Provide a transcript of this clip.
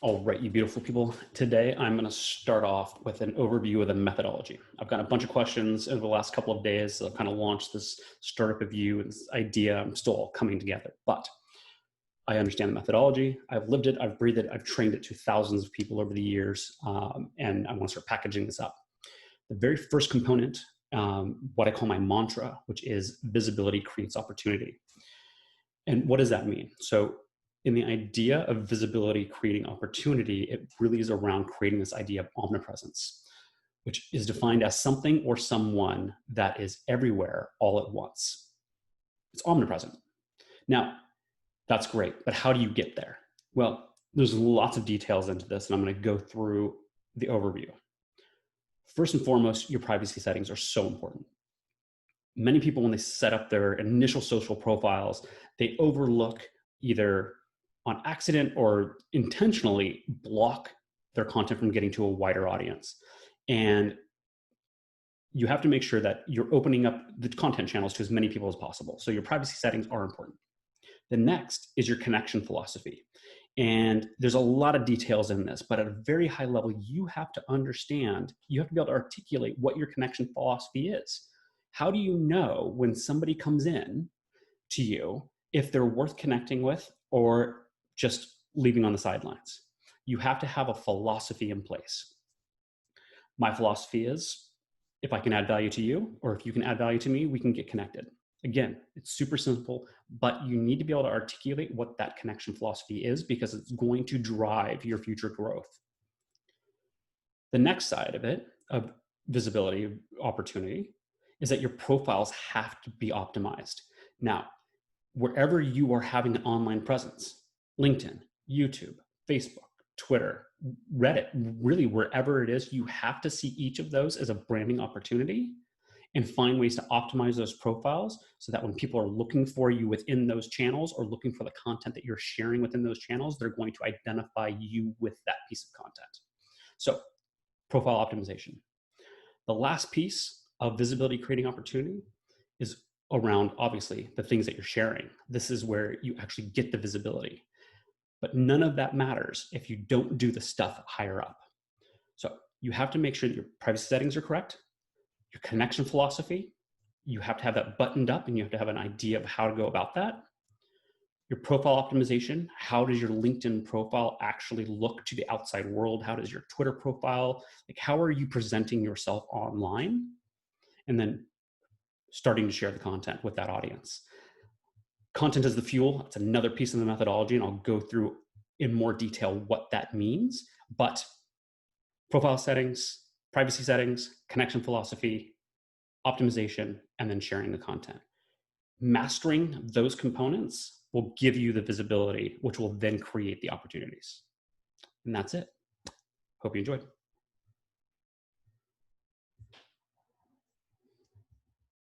All right, you beautiful people. Today, I'm going to start off with an overview of the methodology. I've got a bunch of questions over the last couple of days. So I've kind of launched this startup of you and this idea. I'm still all coming together, but I understand the methodology. I've lived it, I've breathed it, I've trained it to thousands of people over the years, and I want to start packaging this up. The very first component, what I call my mantra, which is visibility creates opportunity. And what does that mean? So in the idea of visibility creating opportunity, it really is around creating this idea of omnipresence, which is defined as something or someone that is everywhere all at once. It's omnipresent. Now, that's great, but how do you get there? Well, there's lots of details into this, and I'm going to go through the overview. First and foremost, your privacy settings are so important. Many people, when they set up their initial social profiles, they overlook, either on accident or intentionally, block their content from getting to a wider audience. And you have to make sure that you're opening up the content channels to as many people as possible. So your privacy settings are important. The next is your connection philosophy. And there's a lot of details in this, but at a very high level, you have to understand, you have to be able to articulate what your connection philosophy is. How do you know when somebody comes in to you if they're worth connecting with or just leaving on the sidelines? You have to have a philosophy in place. My philosophy is, if I can add value to you, or if you can add value to me, we can get connected. Again, it's super simple, but you need to be able to articulate what that connection philosophy is, because it's going to drive your future growth. The next side of it, of visibility opportunity, is that your profiles have to be optimized. Now, wherever you are having an online presence, LinkedIn, YouTube, Facebook, Twitter, Reddit, really wherever it is, you have to see each of those as a branding opportunity and find ways to optimize those profiles so that when people are looking for you within those channels or looking for the content that you're sharing within those channels, they're going to identify you with that piece of content. So, profile optimization. The last piece of visibility creating opportunity is around, obviously, the things that you're sharing. This is where you actually get the visibility. But none of that matters if you don't do the stuff higher up. So you have to make sure that your privacy settings are correct, your connection philosophy, you have to have that buttoned up, and you have to have an idea of how to go about that. Your profile optimization, how does your LinkedIn profile actually look to the outside world? How does your Twitter profile, like, how are you presenting yourself online? And then starting to share the content with that audience. Content is the fuel. It's another piece of the methodology, and I'll go through in more detail what that means. But profile settings, privacy settings, connection philosophy, optimization, and then sharing the content. Mastering those components will give you the visibility, which will then create the opportunities. And that's it. Hope you enjoyed.